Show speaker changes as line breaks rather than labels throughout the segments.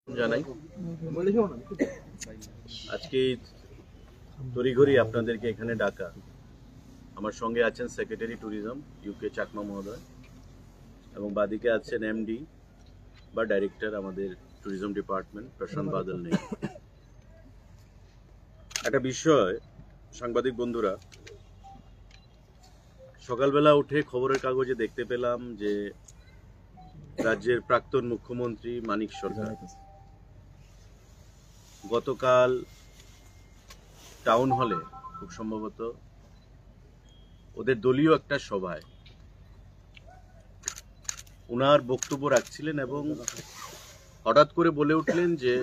জানাই আজকে তড়িঘড়ি আপনাদেরকে এখানে ডাকা। আমার সঙ্গে আছেন সেক্রেটারি ট্যুরিজম ইউকে চাকমা মহোদয় এবং বাদিকে আছেন এমডি বা ডাইরেক্টর আমাদের ট্যুরিজম ডিপার্টমেন্ট প্রশান্ত বাদল নেই। একটা বিষয় সাংবাদিক বন্ধুরা, সকালবেলা উঠে খবরের কাগজে দেখতে পেলাম যে রাজ্যের প্রাক্তন মুখ্যমন্ত্রী মানিক সরকার গতকাল টাউন হলে, খুব সম্ভবত ওদের দলীয় একটা সভায় ওনার বক্তব্য রাখছিলেন এবং হঠাৎ করে বলে উঠলেন যে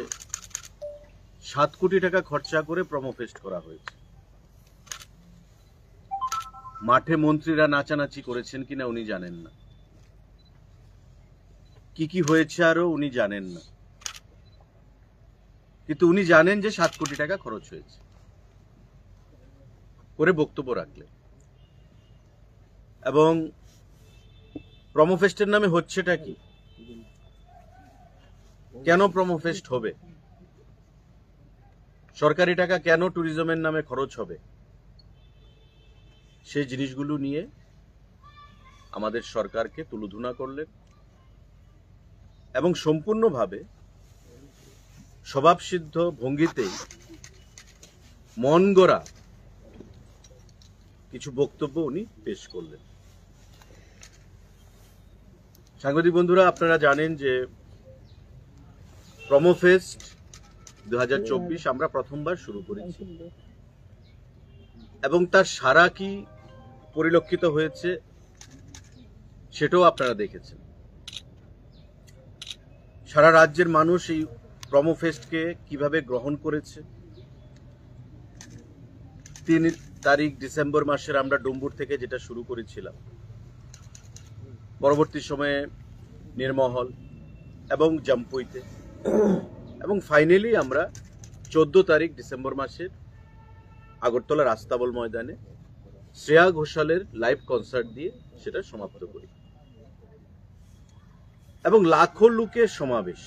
7 কোটি টাকা খরচা করে প্রমোফেস্ট করা হয়েছে। মাঠে মন্ত্রীরা নাচানাচি করেছেন কিনা উনি জানেন না, কি হয়েছে আরো উনি জানেন না, কিন্তু উনি জানেন যে 7 কোটি টাকা খরচ হয়েছে করে বক্তব্য রাখলেন। এবং প্রমোফেস্টের নামে হচ্ছেটা কি, কেন প্রমোফেস্ট হবে, সরকারি টাকা কেন ট্যুরিজমের নামে খরচ হবে, সেই জিনিসগুলো নিয়ে আমাদের সরকারকে তুলোধুনা করলেন এবং সম্পূর্ণভাবে স্বভাবসিদ্ধ ভঙ্গিতেই মন গড়া কিছু বক্তব্য উনি পেশ করলেন। সাংবাদিক বন্ধুরা, আপনারা জানেন যে প্রমোফেস্ট 2024 আমরা প্রথমবার শুরু করেছি এবং তার সারা কি পরিলক্ষিত হয়েছে সেটাও আপনারা দেখেছেন। সারা রাজ্যের মানুষ এই প্রমোফেস্টকে কিভাবে গ্রহণ করেছে। 3 তারিখ ডিসেম্বর মাসের আমরা ডুম্বুর থেকে যেটা শুরু করেছিলাম, পরবর্তী সময়ে নির্মহল এবং জাম্পুইতে, এবং ফাইনালি আমরা 14 তারিখ ডিসেম্বর মাসের আগরতলা রাস্তাবল ময়দানে শ্রেয়া ঘোষালের লাইভ কনসার্ট দিয়ে সেটা সমাপ্ত করি এবং লাখো লোকের সমাবেশ।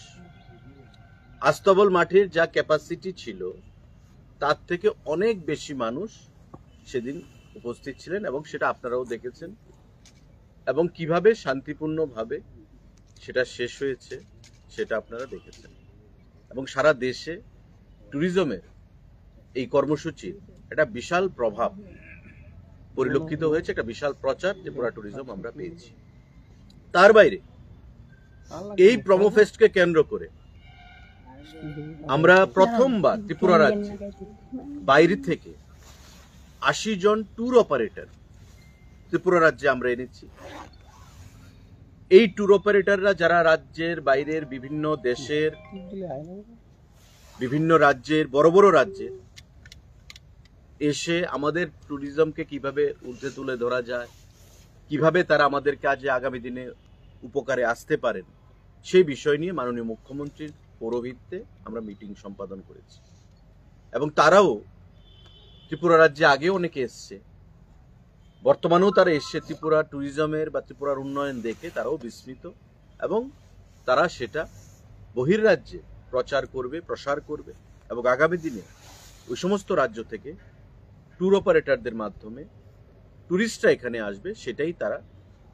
আস্তাবল মাঠের যা ক্যাপাসিটি ছিল তার থেকে অনেক বেশি মানুষ সেদিন উপস্থিত ছিলেন এবং সেটা আপনারাও দেখেছেন এবং কিভাবে শান্তিপূর্ণভাবে সেটা শেষ হয়েছে সেটা আপনারা দেখেছেন। এবং সারা দেশে ট্যুরিজমের এই কর্মসূচির একটা বিশাল প্রভাব পরিলক্ষিত হয়েছে, একটা বিশাল প্রচার ত্রিপুরা ট্যুরিজম আমরা পেয়েছি। তার বাইরে এই প্রমোফেস্টকে কেন্দ্র করে আমরা প্রথমবার ত্রিপুরা রাজ্যে বাইরে থেকে 80 জন ট্যুর অপারেটর ত্রিপুরা রাজ্যে আমরা এনেছি। এই ট্যুর অপারেটররা যারা রাজ্যের বাইরের বিভিন্ন দেশের বিভিন্ন রাজ্যের বড় বড় রাজ্যে এসে আমাদের ট্যুরিজমকে কিভাবে ঊর্ধ্বে তুলে ধরা যায়, কিভাবে তারা আমাদের কাজে আগামী দিনে উপকারে আসতে পারেন, সেই বিষয় নিয়ে মাননীয় মুখ্যমন্ত্রীর পৌরোহিত্যে আমরা মিটিং সম্পাদন করেছি। এবং তারাও ত্রিপুরা রাজ্যে আগেও অনেকে এসছে, বর্তমানেও তারা এসছে ত্রিপুরা ট্যুরিজমের বা ত্রিপুরার উন্নয়ন দেখে তারাও বিস্মিত এবং তারা সেটা বহির্রাজ্যে প্রচার করবে, প্রসার করবে এবং আগামী দিনে ওই সমস্ত রাজ্য থেকে ট্যুর অপারেটরদের মাধ্যমে ট্যুরিস্টরা এখানে আসবে, সেটাই তারা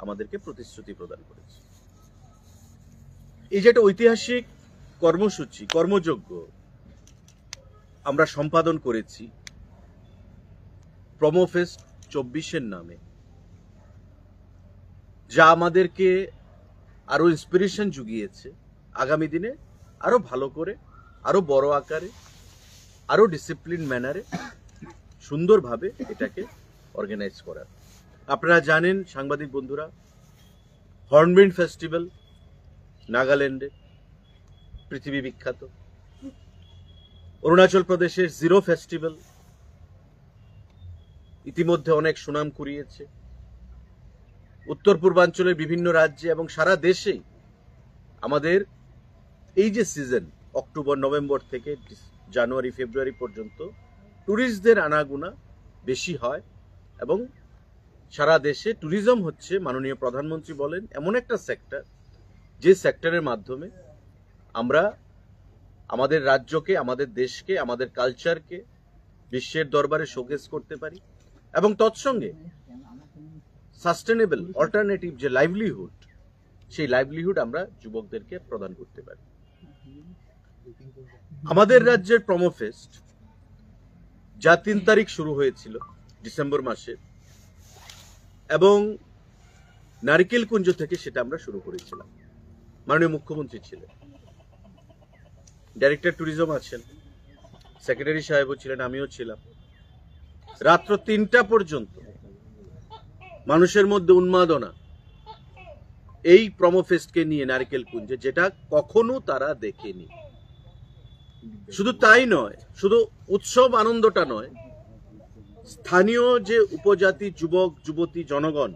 আমাদেরকে প্রতিশ্রুতি প্রদান করেছে। এই যে একটা ঐতিহাসিক কর্মসূচি, কর্মযজ্ঞ আমরা সম্পাদন করেছি প্রমোফেস্ট 24-এর নামে, যা আমাদেরকে আরো ইন্সপিরেশন জুগিয়েছে আগামী দিনে আরো ভালো করে, আরো বড় আকারে, আরো ডিসিপ্লিন ম্যানারে সুন্দরভাবে এটাকে অর্গানাইজ করার। আপনারা জানেন সাংবাদিক বন্ধুরা, হর্নবিল ফেস্টিভ্যাল নাগাল্যান্ডে পৃথিবী বিখ্যাত, অরুণাচল প্রদেশের জিরো ফেস্টিভ্যাল ইতিমধ্যে অনেক সুনাম কুড়িয়েছে, উত্তর পূর্বাঞ্চলের বিভিন্ন রাজ্যে এবং সারা দেশেই আমাদের এই যে সিজন অক্টোবর নভেম্বর থেকে জানুয়ারি ফেব্রুয়ারি পর্যন্ত ট্যুরিস্টদের আনাগোনা বেশি হয় এবং সারা দেশে ট্যুরিজম হচ্ছে, মাননীয় প্রধানমন্ত্রী বলেন, এমন একটা সেক্টর যে সেক্টরের মাধ্যমে আমরা আমাদের রাজ্যকে, আমাদের দেশকে, আমাদের কালচারকে বিশ্বের দরবারে শোকেস করতে পারি, এবং তৎসঙ্গে সাস্টেনেবল অল্টারনেটিভ যে লাইভলিহুড, সেই লাইভলিহুড আমরা যুবকদেরকে প্রদান করতে পারি। আমাদের রাজ্যের প্রমোফেস্ট যা 3 তারিখ শুরু হয়েছিল ডিসেম্বর মাসে, এবং নারিকেল কুঞ্জ থেকে সেটা আমরা শুরু করেছিলাম। মাননীয় মুখ্যমন্ত্রী ছিলেন, ডাইরেক্টর ট্যুরিজম আছেন, সেক্রেটারি সাহেবও ছিলেন, আমিও ছিলাম। রাত্র 3টা পর্যন্ত মানুষের মধ্যে উন্মাদনা এই প্রমোফেস্টকে নিয়ে নারিকেল কুঞ্জে, যেটা কখনো তারা দেখেনি। শুধু তাই নয়, শুধু উৎসব আনন্দটা নয়, স্থানীয় যে উপজাতি যুবক যুবতী জনগণ,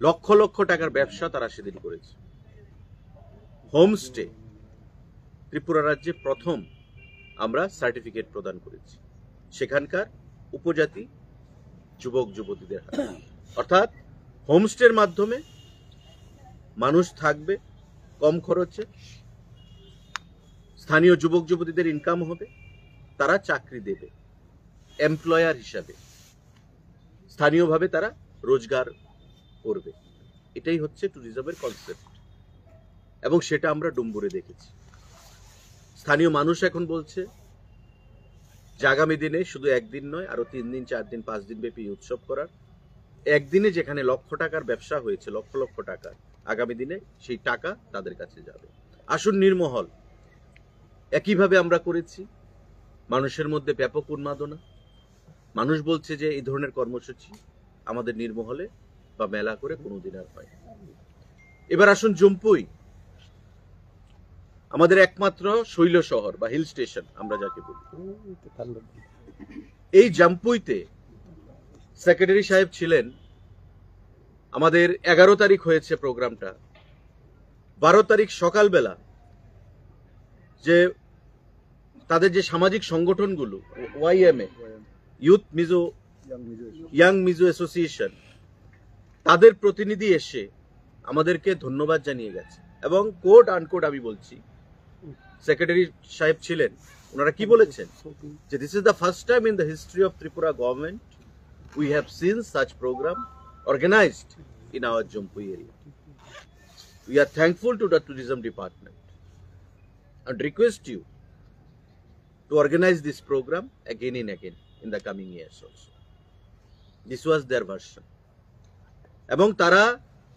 লক্ষ লক্ষ টাকার ব্যবসা তারা সেদিন করেছে। হোমস্টে ত্রিপুরা রাজ্যে প্রথম আমরা সার্টিফিকেট প্রদান করেছি সেখানকার উপজাতি যুবক যুবতীদের হাতে। অর্থাৎ হোমস্টের মাধ্যমে মানুষ থাকবে কম খরচে, স্থানীয় যুবক যুবতীদের ইনকাম হবে, তারা চাকরি দেবে এমপ্লয়ার হিসাবে, স্থানীয়ভাবে তারা রোজগার করবে। এটাই হচ্ছে ট্যুরিজমের কনসেপ্ট, এবং সেটা আমরা ডুম্বুরে দেখেছি। স্থানীয় মানুষ এখন বলছে যে আগামী দিনে শুধু একদিন নয়, আরো 3 দিন 4 দিন 5 দিন ব্যাপী উৎসব করার, একদিনে যেখানে লক্ষ টাকার ব্যবসা হয়েছে, লক্ষ লক্ষ টাকা, আগামী দিনে সেই টাকা তাদের কাছে যাবে। আসুন নির্মহল একইভাবে আমরা করেছি, মানুষের মধ্যে ব্যাপক উন্মাদনা। মানুষ বলছে যে এই ধরনের কর্মসূচি আমাদের নির্মহলে বা মেলা করে কোনোদিন আর হয়। এবার আসুন জম্পুই, আমাদের একমাত্র শৈল শহর বা হিল স্টেশন আমরা যাকে বলি। এই জম্পুইতে সেক্রেটারি সাহেব ছিলেন, আমাদের 11 তারিখ হয়েছে প্রোগ্রামটা। 12 তারিখ সকালবেলা যে তাদের যে সামাজিক সংগঠনগুলো, YMA, youth Mizo, young Mizo association, তাদের প্রতিনিধি এসে আমাদেরকে ধন্যবাদ জানিয়ে গেছে। এবং কোড আনকোড আমি বলছি, সেক্রেটারি সাহেব ছিলেন, ওনারা কি বলেছেন যে this is the first time in the history of Tripura government we have seen such program organized in our Jampui area. We are thankful to the tourism department and request you to organize this program again and again in the coming years also. This was their version. এবং তারা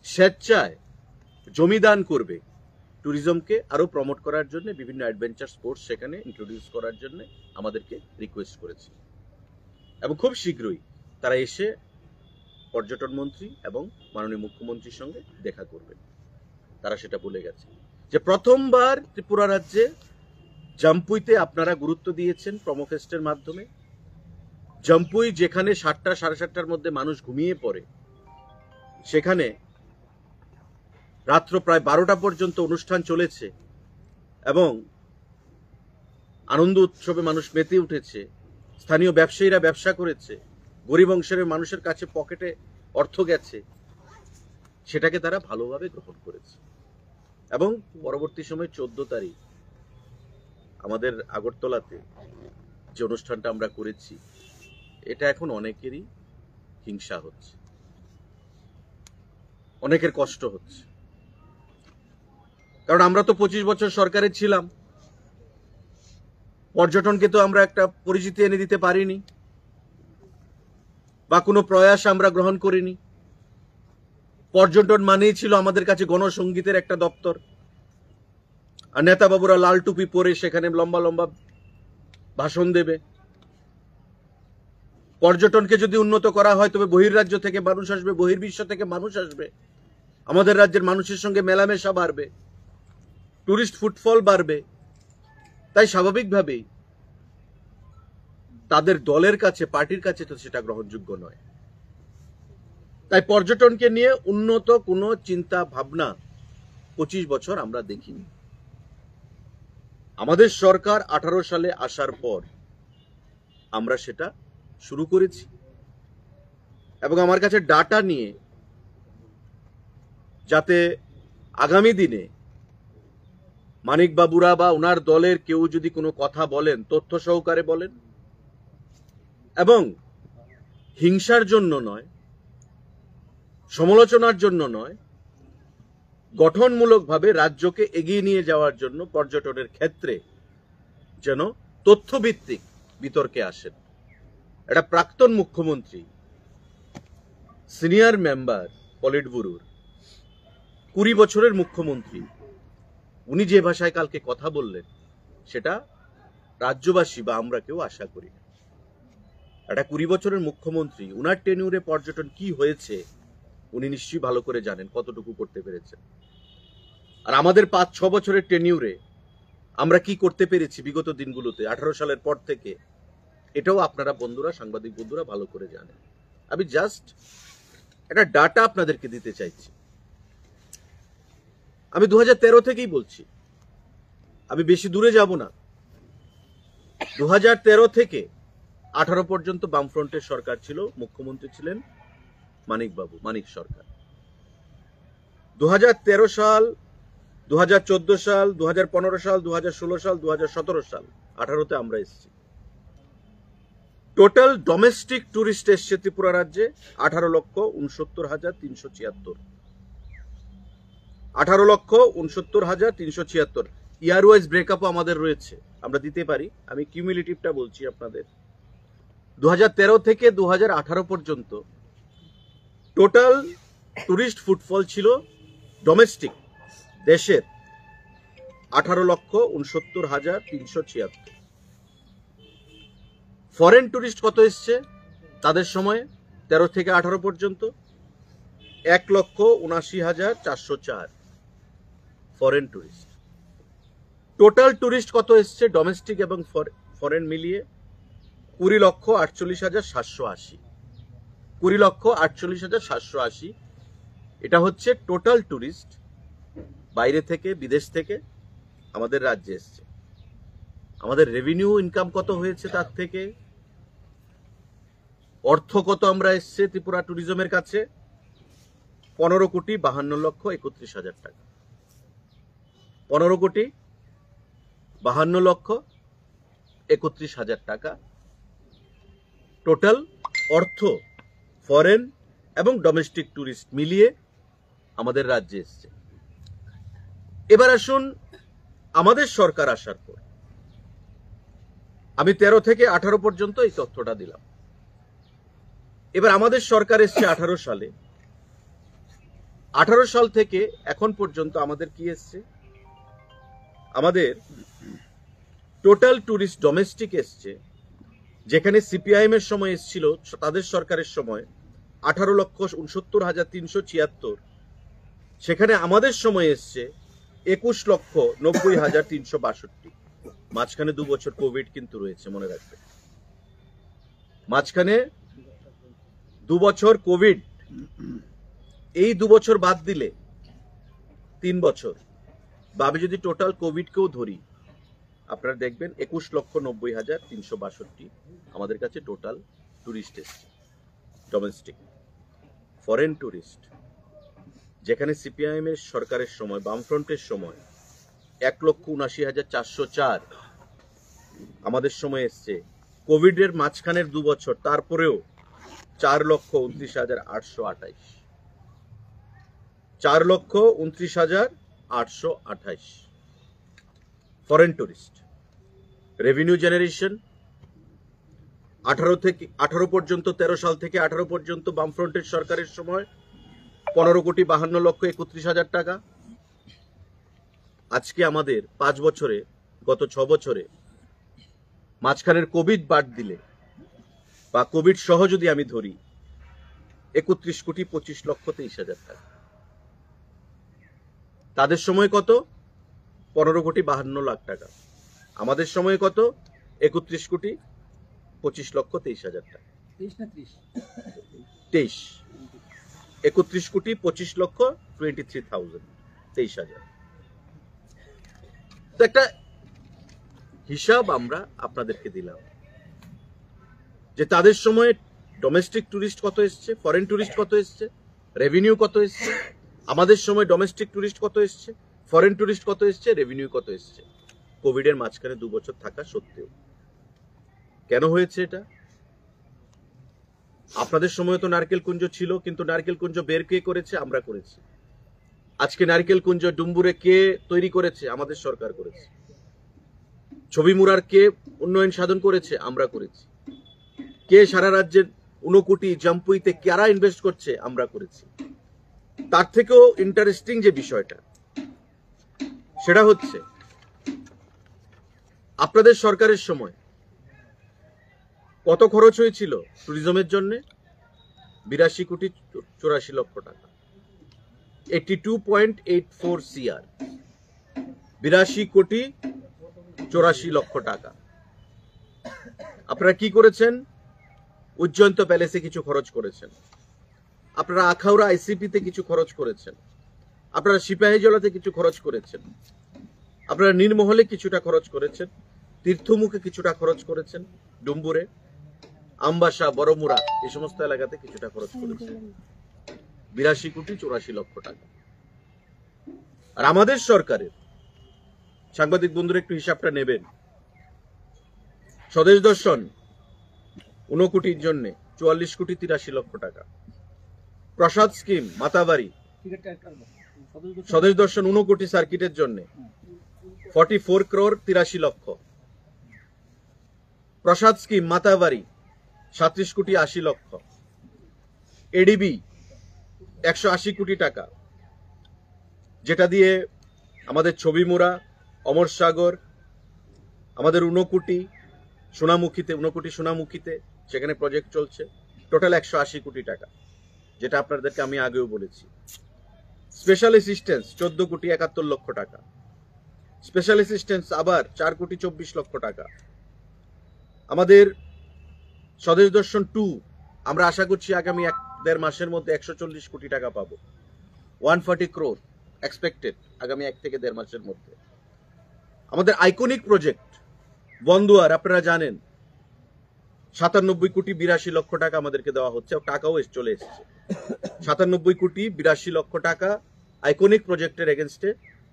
স্বেচ্ছায় জমিদান করবে ট্যুরিজমকে আরো promote করার জন্য, বিভিন্ন adventure sports সেখানে introduce করার জন্য আমাদেরকে রিকোয়েস্ট করেছে। এবং খুব শীঘ্রই তারা এসে পর্যটন মন্ত্রী এবং মাননীয় মুখ্যমন্ত্রীর সঙ্গে দেখা করবেন। তারা সেটা বলে গেছে যে প্রথমবার ত্রিপুরা রাজ্যে জম্পুইতে আপনারা গুরুত্ব দিয়েছেন প্রমোফেস্টের মাধ্যমে। জম্পুই যেখানে 7টা 7:30টার মধ্যে মানুষ ঘুমিয়ে পড়ে, সেখানে রাত্র প্রায় 12টা পর্যন্ত অনুষ্ঠান চলেছে এবং আনন্দ উৎসবে মানুষ মেতে উঠেছে। স্থানীয় ব্যবসায়ীরা ব্যবসা করেছে, গরিব অংশের মানুষের কাছে পকেটে অর্থ গেছে, সেটাকে তারা ভালোভাবে গ্রহণ করেছে। এবং পরবর্তী সময় 14 তারিখ আমাদের আগরতলাতে যে অনুষ্ঠানটা আমরা করেছি, এটা এখন অনেকেরই হিংসা হচ্ছে, অনেকের কষ্ট হচ্ছে। কারণ আমরা তো 25 বছর সরকারে ছিলাম, পর্যটনকে তো আমরা একটা পরিচিতি এনে দিতে পারিনি বা কোনো প্রয়াস আমরা গ্রহণ করিনি। পর্যটন মানেই ছিল আমাদের কাছে গণসঙ্গীতের একটা দপ্তর, আর নেতা বাবুরা লাল টুপি পরে সেখানে লম্বা লম্বা ভাষণ দেবে। পর্যটনকে যদি উন্নত করা হয় তবে বহির্রাজ্য থেকে মানুষ আসবে, বহির্বিশ্ব থেকে মানুষ আসবে, আমাদের রাজ্যের মানুষের সঙ্গে মেলামেশা বাড়বে, টুরিস্ট ফুটফল বাড়বে। তাই স্বাভাবিকভাবেই তাদের দলের কাছে, পার্টির কাছে তো সেটা গ্রহণযোগ্য নয়। তাই পর্যটনকে নিয়ে উন্নত কোনো চিন্তা ভাবনা 25 বছর আমরা দেখিনি। আমাদের সরকার 18 সালে আসার পর আমরা সেটা শুরু করেছি। এবং আমার কাছে ডাটা নিয়ে, যাতে আগামী দিনে মানিক বাবুরা বা ওনার দলের কেউ যদি কোনো কথা বলেন তথ্য সহকারে বলেন, এবং হিংসার জন্য নয়, সমালোচনার জন্য নয়, গঠনমূলকভাবে রাজ্যকে এগিয়ে নিয়ে যাওয়ার জন্য পর্যটনের ক্ষেত্রে যেন তথ্যভিত্তিক বিতর্কে আসেন। এটা প্রাক্তন মুখ্যমন্ত্রী, সিনিয়র মেম্বার পলিট ব্যুরোর, 20 বছরের মুখ্যমন্ত্রী, উনি যে ভাষায় কালকে কথা বললেন সেটা রাজ্যবাসী বা আমরা কেউ আশা করি না। একটা 20 বছরের মুখ্যমন্ত্রী, উনার টেনিউরে পর্যটন কি হয়েছে উনি নিশ্চয়ই ভালো করে জানেন, কতটুকু করতে পেরেছেন। আর আমাদের 5-6 বছরের টেনিউরে আমরা কি করতে পেরেছি বিগত দিনগুলোতে 18 সালের পর থেকে, এটাও আপনারা বন্ধুরা, সাংবাদিক বন্ধুরা ভালো করে জানেন। আমি জাস্ট একটা ডাটা আপনাদেরকে দিতে চাইছি। আমি 2013 থেকেই বলছি, আমি বেশি দূরে যাব না। 2013 থেকে 18 পর্যন্ত বামফ্রন্টের সরকার ছিল, মুখ্যমন্ত্রী ছিলেন মানিক সরকার। 2013 সাল, 2014 সাল, 2015 সাল, 2016 সাল, 2017 সাল, 18তে আমরা এসেছি। টোটাল ডোমেস্টিক টুরিস্ট এসছে ত্রিপুরা রাজ্যে 18,69,376। 18,69,376। ইয়ার ওয়াইজ ব্রেকআপও আমাদের রয়েছে, আমরা দিতে পারি। আমি কিউমুলেটিভটা বলছি আপনাদের। 2013 থেকে 2018 পর্যন্ত টোটাল টুরিস্ট ফুটফল ছিল ডোমেস্টিক দেশের 18,69,376। ফরেন টুরিস্ট কত এসছে তাদের সময়ে 13 থেকে 18 পর্যন্ত? 1,79,404 ফরেন টুরিস্ট। টোটাল টুরিস্ট কত এসছে ডোমেস্টিক এবং ফরেন মিলিয়ে? 20,48,780। 20,48,780। এটা হচ্ছে টোটাল টুরিস্ট বাইরে থেকে, বিদেশ থেকে আমাদের রাজ্যে এসছে। আমাদের রেভিনিউ ইনকাম কত হয়েছে তার থেকে, অর্থ কত আমরা এসছে ত্রিপুরা ট্যুরিজমের কাছে? 15,52,31,000 টাকা। 15,52,31,000 টাকা টোটাল অর্থ ফরেন এবং ডোমেস্টিক টুরিস্ট মিলিয়ে আমাদের রাজ্যে এসছে। এবার আসুন আমাদের সরকার আসার পর, আমি 13 থেকে 18 পর্যন্ত এই তথ্যটা দিলাম। এবার আমাদের সরকার এসছে 18 সালে। 18 সাল থেকে এখন পর্যন্ত আমাদের কি এসছে? আমাদের টোটাল টুরিস্ট ডোমেস্টিক এসছে, যেখানে সিপিআইএম এর সময় এসেছিল, তাদের সরকারের সময় 18,69,376, সেখানে আমাদের সময় এসছে 21,90,362। মাঝখানে 2 বছর কোভিড কিন্তু রয়েছে, মনে রাখবে। মাঝখানে 2 বছর কোভিড, এই 2 বছর বাদ দিলে 3 বছর, বা আমি যদি টোটাল কোভিডকেও ধরি, আপনারা দেখবেন 21,90,362 আমাদের কাছে টোটাল টুরিস্ট এসছে ডোমেস্টিক। ফরেন টুরিস্ট, যেখানে সিপিআইএম এর সরকারের সময়, বামফ্রন্টের সময় 1,79,404 আমাদের সময় এসছে। কোভিডের মাঝখানের 2 বছর, তারপরেও 4,29,828। 4,29,828 ফরেন টুরিস্ট। রেভিনিউ জেনারেশন 18 পর্যন্ত, 13 সাল থেকে 18 পর্যন্ত বামফ্রন্টের সরকারের সময় 15,52,31,000 টাকা। আজকে আমাদের 5 বছরে, গত 6 বছরে, মাঝখানের কোভিড বাদ দিলে বা কোভিড সহ যদি আমি ধরি, 31,25,23,000 টাকা। তাদের সময় কত? 15,52,00,000 টাকা। আমাদের সময় কত? 31,25,23,000 টাকা। 23 31,25,23,000, 23,000। তো একটা হিসাব আমরা আপনাদেরকে দিলাম যে তাদের সময় ডোমেস্টিক টুরিস্ট কত এসছে, ফরেন টুরিস্ট কত এসছে, রেভিনিউ কত এসছে। আমাদের সময় ডোমেস্টিক টুরিস্ট কত এসছে, ফরেন টুরিস্ট কত এসছে, রেভিনিউ কত এসছে কোভিডের মাঝখানে 2 বছর থাকা সত্ত্বেও। কেন হয়েছে এটা? আপনাদের সময় তো নারকেল কুঞ্জ ছিল, কিন্তু নারকেল কুঞ্জ বের কে করেছে? আমরা করেছি। আজকে নারকেল কুঞ্জ ডুম্বুরে কে তৈরি করেছে? আমাদের সরকার করেছে। ছবি মুড়ার কে উন্নয়ন সাধন করেছে? আমরা করেছি। কে সারা রাজ্যের ঊনকোটি জাম্পুইতে কারা ইনভেস্ট করছে? আমরা করেছি। তার থেকেও ইন্টারেস্টিং যে বিষয়টা, সেটা হচ্ছে আপনাদের সরকারের সময় কত খরচ হয়েছিল ট্যুরিজমের জন্য? 82 কোটি 84 লক্ষ টাকা, 82.84 CR, 82 কোটি 84 লক্ষ টাকা। আপনারা কি করেছেন? উজ্জয়ন্ত প্যালেসে কিছু খরচ করেছেন, আপনারা আখাউড়া আইসিপিতে কিছু খরচ করেছেন, আপনারা সিপাহীজলাতে কিছু খরচ করেছেন, আপনারা নীরমহলে কিছুটা খরচ করেছেন, তীর্থমুখে কিছুটা খরচ করেছেন, ডুম্বুরে, আমবাসা, বড়মুড়া এই সমস্ত এলাকাতে কিছুটা খরচ করেছেন। 82 কোটি 84 লক্ষ টাকা। আর আমাদের সরকারের, সাংবাদিক বন্ধুরা একটু হিসাবটা নেবেন, স্বদেশ দর্শন 19 কোটির জন্য 44 কোটি 83 লক্ষ টাকা, প্রসাদ স্কিম মাতাবাড়ি স্বদেশ দর্শন 19 কোটি সার্কিটের জন্য 44 crore 83 লক্ষ, প্রসাদ স্কিম মাতাবাড়ি 37 কোটি 80 লক্ষ, এডিবি 180 কোটি টাকা, যেটা দিয়ে আমাদের ছবি মুড়া, অমর সাগর, আমাদের ঊনকোটি সোনামুখীতে সেখানে প্রজেক্ট চলছে, টোটাল 180 কোটি টাকা, যেটা আপনাদেরকে আমি আগেও বলেছি। স্পেশাল অ্যাসিস্ট্যান্স 14 কোটি 71 লক্ষ টাকা, স্পেশাল অ্যাসিস্ট্যান্স আবার 4 কোটি 24 লক্ষ টাকা। আমাদের স্বদেশ দর্শন 2 আমরা আশা করছি আগামী 1-1.5 মাসের মধ্যে 140 কোটি টাকা পাবো, 140 crore এক্সপেক্টেড আগামী 1 থেকে 1.5 মাসের মধ্যে। আমাদের আইকনিক প্রজেক্ট বন্দুয়ার, আপনারা জানেন 97 কোটি 82 লক্ষ টাকা আমাদেরকে দেওয়া হচ্ছে, টাকাও চলে এসেছে। 97 কোটি 82 লক্ষ টাকা আইকনিক প্রজেক্টের এগেনস্টে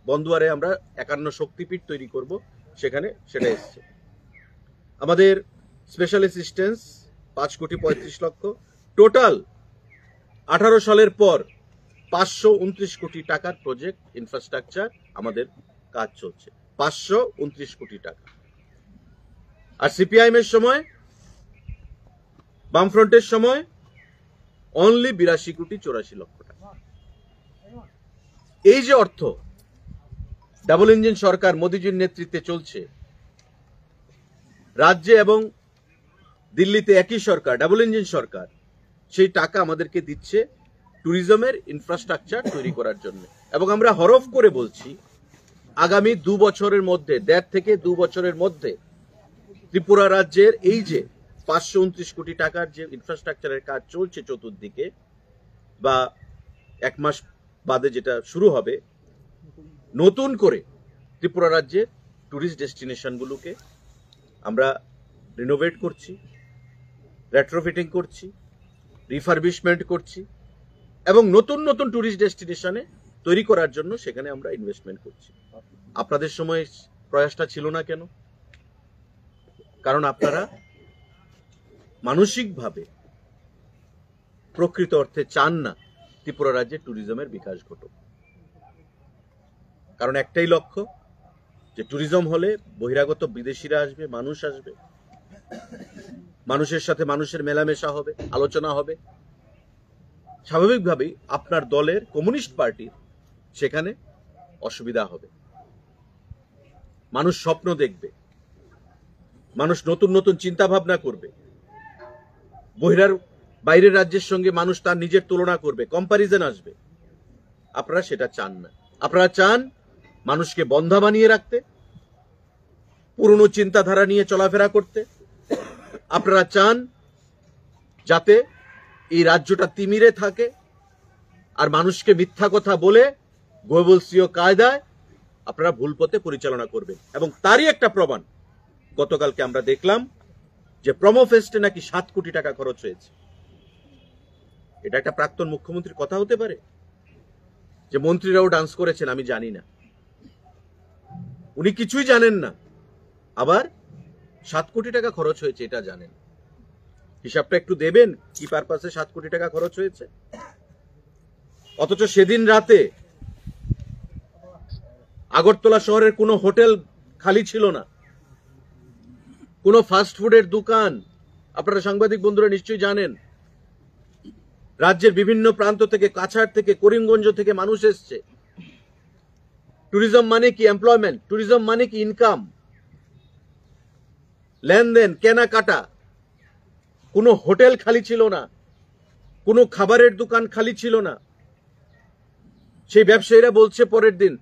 বন্দুয়ারে আমরা 51 শক্তিপীঠ তৈরি করব, সেখানে সেটা এসেছে। আমাদের স্পেশাল অ্যাসিস্ট্যান্স 5 কোটি 35 লক্ষ, টোটাল 18 সালের পর 529 কোটি টাকার প্রজেক্ট ইনফ্রাস্ট্রাকচার আমাদের কাজ চলছে, 529 কোটি টাকা। আর সিপিআইএম এর সময়, বামফ্রন্টের সময় অনলি 82 কোটি 84 লক্ষ টাকা। এই যে অর্থ ডাবল ইঞ্জিন সরকার মোদিজির নেতৃত্বে চলছে, রাজ্যে এবং দিল্লিতে একই সরকার, ডাবল ইঞ্জিন সরকার, সেই টাকা আমাদেরকে দিচ্ছে ট্যুরিজমের ইনফ্রাস্ট্রাকচার তৈরি করার জন্য। এবং আমরা হরফ করে বলছি, আগামী 2 বছরের মধ্যে, 1.5 থেকে 2 বছরের মধ্যে ত্রিপুরা রাজ্যের এই যে 529 কোটি টাকার যে ইনফ্রাস্ট্রাকচারের কাজ চলছে চতুর্দিকে, বা 1 মাস বাদে যেটা শুরু হবে, নতুন করে ত্রিপুরা রাজ্যের ট্যুরিস্ট ডেস্টিনেশনগুলোকে আমরা রিনোভেট করছি, রেট্রোফিটিং করছি, রিফারবিশমেন্ট করছি, এবং নতুন নতুন ট্যুরিস্ট ডেস্টিনেশনে তৈরি করার জন্য সেখানে আমরা ইনভেস্টমেন্ট করছি। আপনাদের সময় প্রয়াসটা ছিল না কেন? কারণ আপনারা মানসিকভাবে প্রকৃত অর্থে চান না ত্রিপুরা রাজ্যে ট্যুরিজমের বিকাশ ঘটুক। কারণ একটাই লক্ষ্য, যে ট্যুরিজম হলে বহিরাগত বিদেশিরা আসবে, মানুষ আসবে, মানুষের সাথে মানুষের মেলামেশা হবে, আলোচনা হবে, স্বাভাবিকভাবেই আপনার দলের কমিউনিস্ট পার্টির সেখানে অসুবিধা হবে। মানুষ স্বপ্ন দেখবে, মানুষ নতুন নতুন চিন্তা ভাবনা করবে, বাইরের রাজ্যের সঙ্গে মানুষ তার নিজের তুলনা করবে, কম্পারিজন আসবে। আপনারা সেটা চান না। আপনারা চান মানুষকে বন্ধা বানিয়ে রাখতে, পুরনো চিন্তাধারা নিয়ে চলাফেরা করতে। আপনারা চান যাতে এই রাজ্যটা তিমিরে থাকে, আর মানুষকে মিথ্যা কথা বলে গোয়েবলসীয় কায়দায় আপনারা ভুল পথে পরিচালনা করবেন। এবং তারই একটা প্রমাণ গতকালকে আমরা দেখলাম যে প্রোমো ফেস্টে নাকি 7 কোটি টাকা খরচ হয়েছে। এটা একটা প্রাক্তন মুখ্যমন্ত্রীর কথা হতে পারে? যে মন্ত্রীরাও ডান্স করেছেন আমি জানি না, উনি কিছুই জানেন না, আবার 7 কোটি টাকা খরচ হয়েছে এটা জানেন। হিসাবটা একটু দেবেন, কি পারপাসে 7 কোটি টাকা খরচ হয়েছে। অথচ সেদিন রাতে আগরতলা শহরের কোনো হোটেল খালি ছিল না, কোনো ফাস্ট ফুডের দোকান, আপনারা সাংবাদিক বন্ধুরা নিশ্চয়ই জানেন, রাজ্যের বিভিন্ন প্রান্ত থেকে, কাছাড় থেকে, করিমগঞ্জ থেকে মানুষ এসছে। ট্যুরিজম মানে কি এমপ্লয়মেন্ট, ট্যুরিজম মানে কি ইনকাম, লেনদেন, কেনাকাটা। কোনো হোটেল খালি ছিল না, কোনো খাবারের দোকান খালি ছিল না। সেই ব্যবসায়ীরা বলছে পরের দিন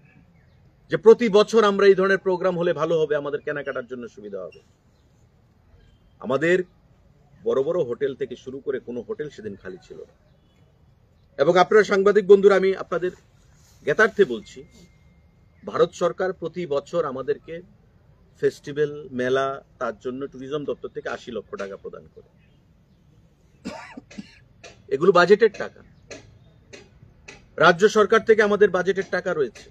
যে প্রতি বছর আমরা এই ধরনের প্রোগ্রাম হলে ভালো হবে, আমাদের কেনাকাটার জন্য সুবিধা হবে। আমাদের বড় বড় হোটেল থেকে শুরু করে কোনো হোটেল সেদিন খালি ছিল না। এবং আপনারা সাংবাদিক বন্ধুরা, আমি আপনাদের জ্ঞাতার্থে বলছি, ভারত সরকার প্রতি বছর আমাদেরকে ফেস্টিভ্যাল, মেলা, তার জন্য ট্যুরিজম দপ্তর থেকে 80 লক্ষ টাকা প্রদান করে। এগুলো বাজেটের টাকা, রাজ্য সরকার থেকে আমাদের বাজেটের টাকা রয়েছে।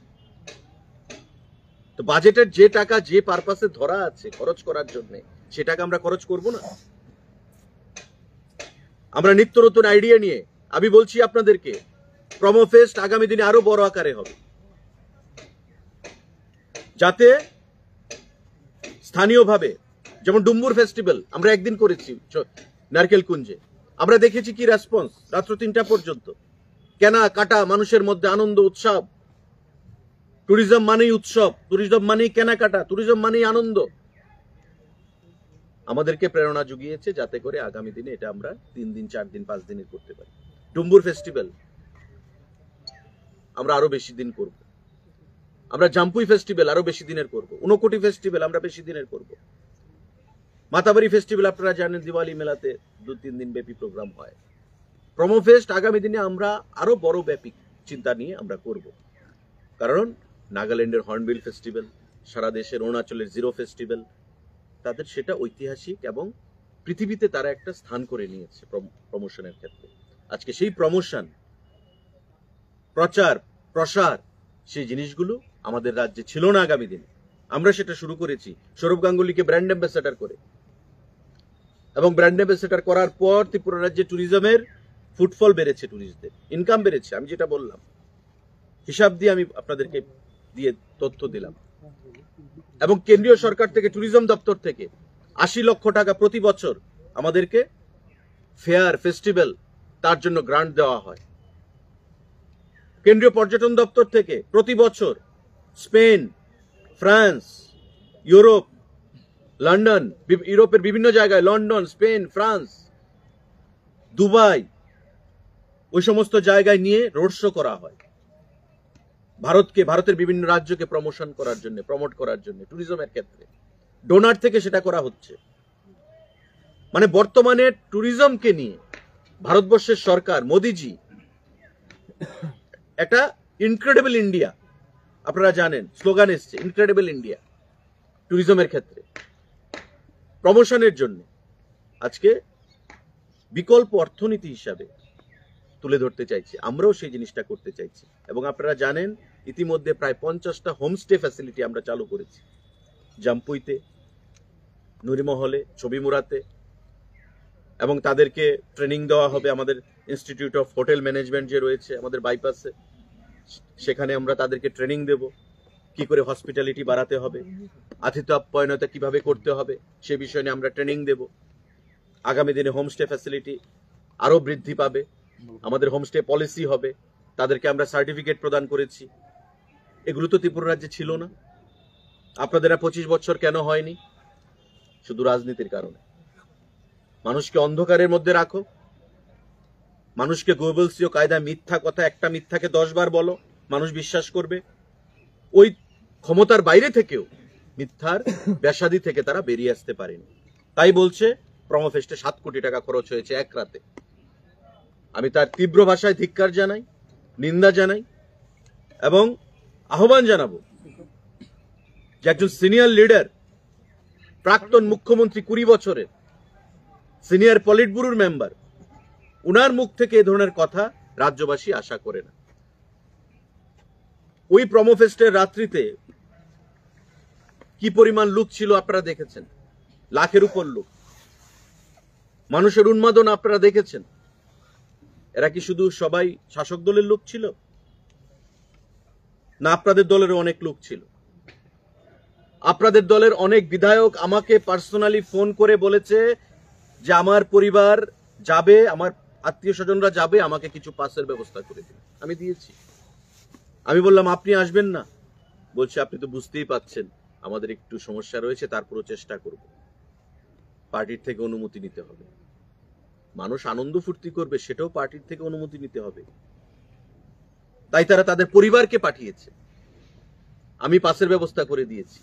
তো বাজেটের যে টাকা যে পারপাসে ধরা আছে খরচ করার জন্য, সে টাকা আমরা খরচ করব না? আমরা নিত্য নতুন আইডিয়া নিয়ে, আমি বলছি আপনাদেরকে, প্রমো ফেস্ট আগামী দিনে আরো বড় আকারে হবে, যাতে স্থানীয়ভাবে, যেমন ডুম্বুর ফেস্টিভ্যাল আমরা একদিন করেছি নারকেল কুঞ্জে, আমরা দেখেছি কি রেসপন্স, রাত্র 3টা পর্যন্ত কেনা কাটা, মানুষের মধ্যে আনন্দ উৎসব। ট্যুরিজম মানেই উৎসব, ট্যুরিজম মানেই কেনাকাটা, ট্যুরিজম মানেই আনন্দ। আমাদেরকে প্রেরণা জুগিয়েছে যাতে করে আগামী দিনে এটা আমরা 3 দিন, 4 দিন, 5 দিনের করতে পারি। ডুম্বুর ফেস্টিভ্যাল আমরা আরো বেশি দিন করব, আমরা জাম্পুই ফেস্টিভ্যাল আরো বেশি দিনের করব, ঊনকোটি ফেস্টিভ্যাল আমরা বেশি দিনের করব, মাতাবাড়ি ফেস্টিভ্যাল আপনারা জানেন দিওয়ালি মেলাতে 2-3 দিন ব্যাপী প্রোগ্রাম হয়। প্রমো ফেস্ট আগামী দিনে আমরা আরো বড় ব্যাপী চিন্তা নিয়ে আমরা করব। কারণ নাগাল্যান্ডের হর্নবিল ফেস্টিভ্যাল, সারা দেশের অরুণাচলের জিরো ফেস্টিভ্যাল, তাদের সেটা ঐতিহাসিক এবং পৃথিবীতে তারা একটা স্থান করে নিয়েছে প্রমোশনের ক্ষেত্রে। আজকে সেই প্রমোশন, প্রচার, প্রসার, সেই জিনিসগুলো আমাদের রাজ্যে ছিল না আগামী দিনে। আমরা সেটা শুরু করেছি সৌরভ গাঙ্গুলিকে ব্র্যান্ড অ্যাম্বাসেডর করে, এবং ব্র্যান্ড অ্যাম্বাসেডর করার পর ত্রিপুরা রাজ্যে ট্যুরিজমের ফুটফল বেড়েছে, ট্যুরিস্টদের ইনকাম বেড়েছে। আমি যেটা বললাম, হিসাব দিয়ে আমি আপনাদেরকে দিয়ে তথ্য দিলাম। এবং কেন্দ্রীয় সরকার থেকে, ট্যুরিজম দপ্তর থেকে 80 লক্ষ টাকা প্রতি বছর আমাদেরকে ফেয়ার, ফেস্টিভ্যাল, তার জন্য গ্রান্ট দেওয়া হয়। কেন্দ্রীয় পর্যটন দপ্তর থেকে প্রতি বছর স্পেন, ফ্রান্স, ইউরোপ, লন্ডন, ইউরোপের বিভিন্ন জায়গায়, লন্ডন, স্পেন, ফ্রান্স, দুবাই, ওই সমস্ত জায়গায় নিয়ে রোড শো করা হয় ভারতকে, ভারতের বিভিন্ন রাজ্যকে প্রমোশন করার জন্য, প্রমোট করার জন্য ট্যুরিজমের ক্ষেত্রে। ডোনার থেকে সেটা করা হচ্ছে। মানে বর্তমানে ট্যুরিজমকে নিয়ে ভারতবর্ষের সরকার, মোদিজি একটা ইনক্রেডিবল ইন্ডিয়া, আপনারা জানেন স্লোগান এসছে, ইনক্রেডিবল ইন্ডিয়া ট্যুরিজমের ক্ষেত্রে প্রমোশনের জন্য আজকে বিকল্প অর্থনীতি হিসাবে তুলে ধরতে চাইছি। আমরাও সেই জিনিসটা করতে চাইছি। এবং আপনারা জানেন ইতিমধ্যে প্রায় 50টা হোমস্টে ফ্যাসিলিটি আমরা চালু করেছি, জাম্পুইতে, নুরিমহলে, ছবিমুড়াতে, এবং তাদেরকে ট্রেনিং দেওয়া হবে আমাদের ইনস্টিটিউট অফ হোটেল ম্যানেজমেন্ট যে রয়েছে আমাদের বাইপাসে, সেখানে আমরা তাদেরকে ট্রেনিং দেব কি করে হসপিটালিটি বাড়াতে হবে, আতিথ্য আপ্যায়নতা কিভাবে করতে হবে, সে বিষয় নিয়ে আমরা ট্রেনিং দেব। আগামী দিনে হোমস্টে ফ্যাসিলিটি আরো বৃদ্ধি পাবে, আমাদের হোমস্টে পলিসি হবে, তাদেরকে আমরা সার্টিফিকেট প্রদান করেছি। এগুলো তো ত্রিপুরা রাজ্যে ছিল না। আপনাদের 25 বছর কেন হয়নি? শুধু রাজনীতির কারণে। মানুষকে অন্ধকারের মধ্যে রাখো, মানুষকে গোয়েবলসীয় কায়দা মিথ্যা কথা, একটা মিথ্যাকে 10 বার বলো, মানুষ বিশ্বাস করবে। ওই ক্ষমতার বাইরে থেকেও মিথ্যার ব্যাসাদি থেকে তারা বেরিয়ে আসতে পারেনি। তাই বলছে প্রমো ফেস্টে 7 কোটি টাকা খরচ হয়েছে এক রাতে। আমি তার তীব্র ভাষায় ধিক্কার জানাই, নিন্দা জানাই, এবং আহ্বান জানাবো যে একজন সিনিয়র লিডার, প্রাক্তন মুখ্যমন্ত্রী, 20 বছরের সিনিয়র পলিট ব্যুরোর মেম্বার, উনার মুখ থেকে এ ধরনের কথা রাজ্যবাসী আশা করে না। ওই প্রমো ফেস্টের রাত্রিতে কি পরিমাণ লোক ছিল আপনারা দেখেছেন, লাখের উপর লোক। মানুষের উন্মাদনা আপনারা দেখেছেন। এরা কি শুধু সবাই শাসক দলের লোক ছিল, না আপনাদের দলেরও অনেক লোক ছিল? আপনাদের দলের অনেক বিধায়ক আমাকে পার্সোনালি ফোন করে বলেছে যে আমার পরিবার যাবে, আমার আত্মীয় স্বজনরা যাবে, আমাকে কিছু পাসের ব্যবস্থা করে দিন। আমি দিয়েছি। আমি বললাম আপনি আসবেন না? বলছে আপনি তো বুঝতেই পাচ্ছেন আমাদের একটু সমস্যা রয়েছে, তারপরও চেষ্টা করব। পার্টির থেকে অনুমতি নিতে হবে। মানুষ আনন্দ ফুর্তি করবে, সেটাও পার্টির থেকে অনুমতি নিতে হবে। তাই তারা তাদের পরিবারকে পাঠিয়েছে। আমি পাসের ব্যবস্থা করে দিয়েছি।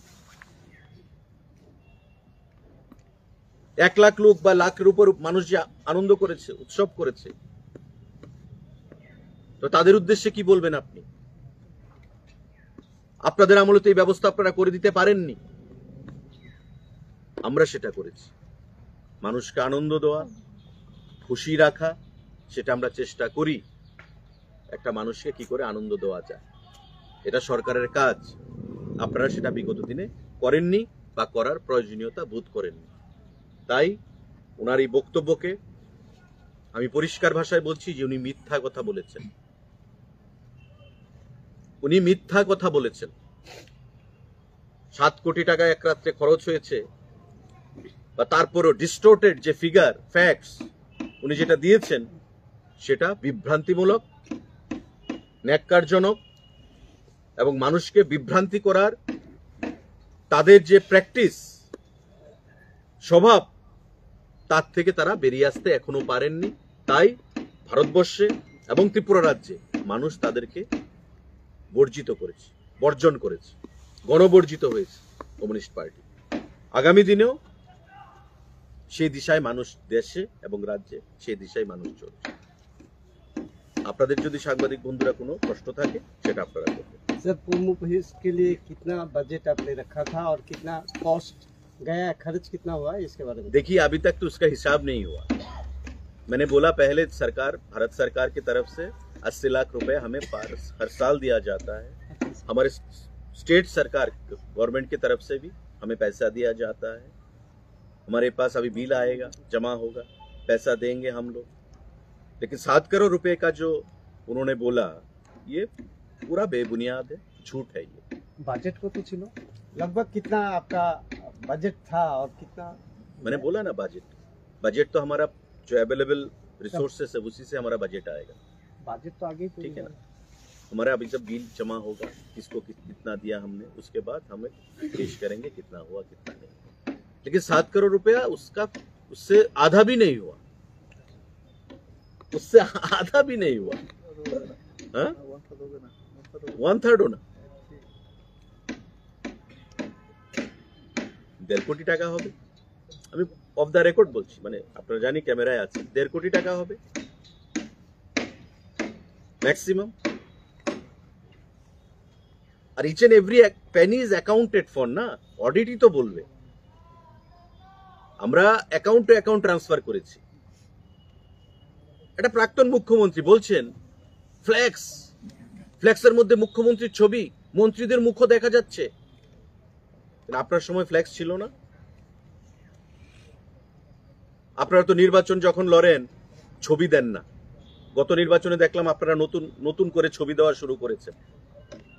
1 লাখ লোক বা লাখের উপর মানুষ যে আনন্দ করেছে, উৎসব করেছে, তো তাদের উদ্দেশ্যে কি বলবেন আপনি? আপনাদের আমলে তো এই ব্যবস্থা আপনারা করে দিতে পারেননি। আমরা সেটা করেছি। মানুষকে আনন্দ দেওয়া, খুশি রাখা, সেটা আমরা চেষ্টা করি। একটা মানুষকে কি করে আনন্দ দেওয়া যায়, এটা সরকারের কাজ। আপনারা সেটা বিগত দিনে করেননি বা করার প্রয়োজনীয়তা বোধ করেননি। তাই ওনার এই বক্তব্যকে আমি পরিষ্কার ভাষায় বলছি যে উনি মিথ্যা কথা বলেছেন। উনি মিথ্যা কথা বলেছেন। 7 কোটি টাকা এক রাত্রে খরচ হয়েছে, বা তারপরও ডিস্টোর্টেড যে ফিগার, ফ্যাক্টস উনি যেটা দিয়েছেন, সেটা বিভ্রান্তিমূলক, ন্যাক্কারজনক এবং মানুষকে বিভ্রান্তি করার তাদের যে প্র্যাকটিস, স্বভাব, তার থেকে তারা বেরিয়ে আসতে এখনো পারেননি। তাই ভারতবর্ষে এবং ত্রিপুরা রাজ্যে মানুষ তাদেরকে বর্জন করেছে, গণবর্জিত হয়েছে কমিউনিস্ট পার্টি। আগামী দিনেও সেই দিশায় মানুষ, দেশে এবং রাজ্যে সেই দিশায় মানুষ চলছে। আপনাদের যদি সাংবাদিক বন্ধুরা কোনো প্রশ্ন থাকে সেটা আপনারা করবেন।
सर, पूर्व के लिए कितना बजट आपने रखा था और कितना कॉस्ट गया, खर्च कितना हुआ इसके बारे में?
देखिए, अभी तक तो उसका हिसाब नहीं हुआ। मैंने बोला पहले भारत सरकार की तरफ से 80 लाख रुपए हमें हर साल दिया जाता है। हमारे स्टेट सरकार गवर्नमेंट की तरफ से भी हमें पैसा दिया जाता है। हमारे पास अभी बिल आएगा, जमा होगा, पैसा देंगे हम लोग। लेकिन 7 करोड़ रुपए का जो उन्होंने बोला, ये पूरा बेबुनियाद है, झूठ है। ये
बजट को तो चलो, लगभग कितना आपका बजट था और कितना?
मैंने बोला ना, बजट तो हमारा जो अवेलेबल रिसोर्सेस है उसी से हमारा बजट आएगा।
बजट तो आगे,
ठीक है ना? हमारा अभी जब बिल जमा होगा, किसको कितना दिया हमने, उसके बाद हमें पेश करेंगे कितना हुआ कितना नहीं। लेकिन 7 करोड़ रुपया उससे आधा भी नहीं हुआ, उससे आधा भी नहीं हुआ। हाँ, 1/3 हो ना, 1.5 কোটি টাকা হবে। আমি অফ দ্য রেকর্ড বলছি, মানে আপনারা জানি ক্যামেরায় আছে, 1.5 কোটি টাকা হবে ম্যাক্সিমাম। আর each and every penny is accounted for না, অডিটই তো বলবে। আমরা অ্যাকাউন্ট টু অ্যাকাউন্ট ট্রান্সফার করেছি। এটা প্রাক্তন মুখ্যমন্ত্রী বলছেন ফ্লেক্সের মধ্যে মুখ্যমন্ত্রীর ছবি, মন্ত্রীদের মুখও দেখা যাচ্ছে। আপনার সময় ফ্লেক্স ছিল না? আপনারা তো নির্বাচন যখন লড়েন ছবি দেন না। গত নির্বাচনে দেখলাম আপনারা নতুন করে ছবি দেওয়া শুরু করেছেন।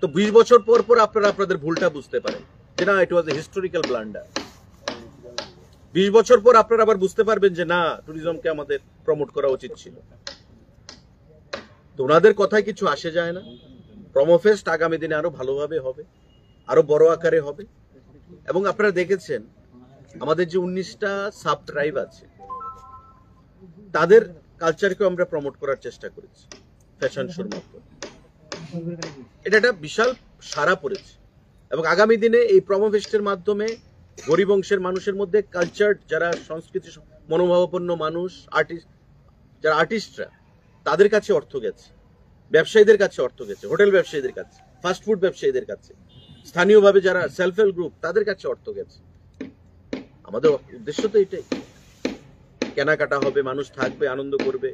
তো 20 বছর পর পর আপনারা আপনাদের ভুলটা বুঝতে পারেন যে না, ইট ওয়াজ এ হিস্টোরিক্যাল ব্লান্ডার। 20 বছর পর আপনারা আবার বুঝতে পারবেন যে না, ট্যুরিজমকে আমাদের প্রমোট করা উচিত ছিল। তো ওনাদের কথায় কিছু আসে যায় না। প্রমোফেস্ট আগামী দিনে আরো ভালোভাবে হবে, আরো বড় আকারে হবে। এবং আপনারা দেখেছেন আমাদের যে 19টা সাব ট্রাইব আছে, তাদের কালচারকে আমরা প্রমোট করার চেষ্টা করেছি ফ্যাশন শোর মাধ্যমে। এটা একটা বিশাল সাড়া পড়েছে। এবং আগামী দিনে এই প্রমোফেস্টের মাধ্যমে গরিব অংশের মানুষের মধ্যে কালচার, যারা সংস্কৃতি মনোভাবাপন্ন মানুষ, যারা আর্টিস্টরা, তাদের কাছে অর্থ গেছে, ব্যবসায়ীদের কাছে অর্থ গেছে, হোটেল ব্যবসায়ীদের কাছে, ফাস্টফুড ব্যবসায়ীদের কাছে, স্থানীয়ভাবে যারা সেলফ হেল্প গ্রুপ, তাদের কাছে অর্থ গেছে। আমাদের উদ্দেশ্য তো এটাই, কেনাকাটা হবে, মানুষ থাকবে, আনন্দ করবে,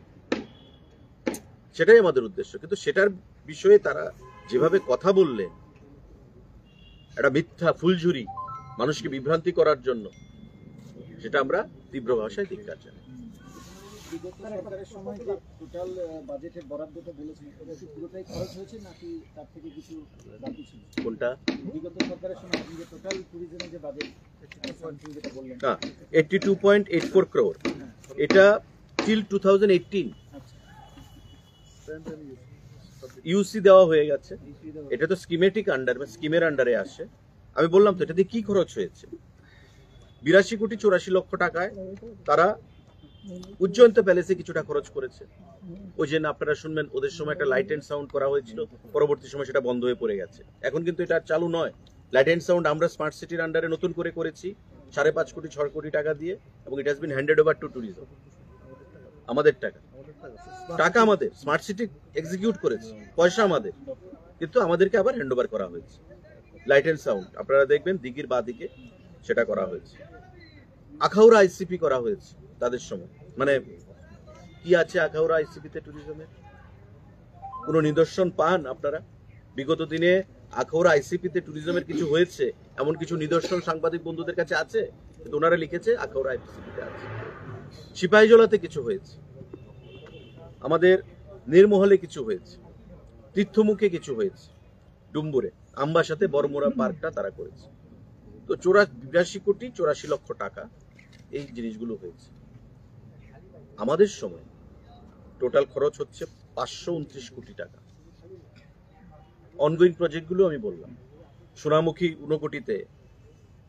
সেটাই আমাদের উদ্দেশ্য। কিন্তু সেটার বিষয়ে তারা যেভাবে কথা বললেন, একটা মিথ্যা ফুলঝুরি, মানুষকে বিভ্রান্তি করার জন্য, সেটা আমরা তীব্র ভাষায় ধিক্কার জানাই।
বিগত সরকারের সময় যে টোটাল বাজেটের বরাদ্দটা বলেছেন এটা কি পুরোটাই খরচ হয়েছে নাকি তার থেকে কিছু বাকি ছিল?
কোনটা?
বিগত সরকারের সময় আপনি যে টোটাল ট্যুরিজমের যে বাজেট যেটা বললেন,
না, 82.84 crore, এটা টিল 2018
আচ্ছা
ইউসি দেওয়া হয়ে গেছে। এটা তো স্কিমেটিক আন্ডার বা স্কিমের আন্ডারে আসে। আমি বললাম তো এটা দিয়ে কি খরচ হয়েছে। 82,84,00,000 টাকায় তারা উজ্জয়ন্ত প্যালেসে কিছুটা খরচ করেছে। ওই যে আপনারা শুনবেন ওদের সময় একটা লাইট এন্ড সাউন্ড করা হয়েছিল, পরবর্তী সময় সেটা বন্ধ হয়ে পড়ে গেছে। এখন কিন্তু এটা আর চালু নয়। লাইট এন্ড সাউন্ড আমরা স্মার্ট সিটির আন্ডারে নতুন করে করেছি 5.5 কোটি 6 কোটি টাকা দিয়ে, এবং it has been handed over to tourism. আমাদের টাকা আমাদের, স্মার্ট সিটি এক্সিকিউট করেছে, পয়সা আমাদের, কিন্তু আমাদেরকে আবার হ্যান্ড ওভার করা হয়েছে। লাইট এন্ড সাউন্ড আপনারা দেখবেন দিঘির বাদিকে সেটা করা হয়েছে। আখাউড়া আইসিপি করা হয়েছে তাদের সময়। মানে কি আছে আখাউড়া আইসিপিতে ট্যুরিজমের? কোনো নিদর্শন পান আপনারা? বিগত দিনে আখাউড়া আইসিপিতে ট্যুরিজমের কিছু হয়েছে এমন কিছু নিদর্শন সাংবাদিক বন্ধুদের কাছে আছে? কিন্তু ওনারা লিখেছে আখাউড়া আইসিপিতে আছে। সিপাহীজলাতে কিছু হয়েছে, আমাদের নির্মহলে কিছু হয়েছে, তীর্থমুখে কিছু হয়েছে, ডুম্বুরে, আম্বাসাতে বড়মোড়া পার্কটা তারা করেছে। তো 82,84,00,000 টাকা এই জিনিসগুলো হয়েছে। আমাদের সময় টোটাল খরচ হচ্ছে 529 কোটি টাকা। অনগোয়িং প্রজেক্টগুলো আমি বললাম, সোনামুখী 59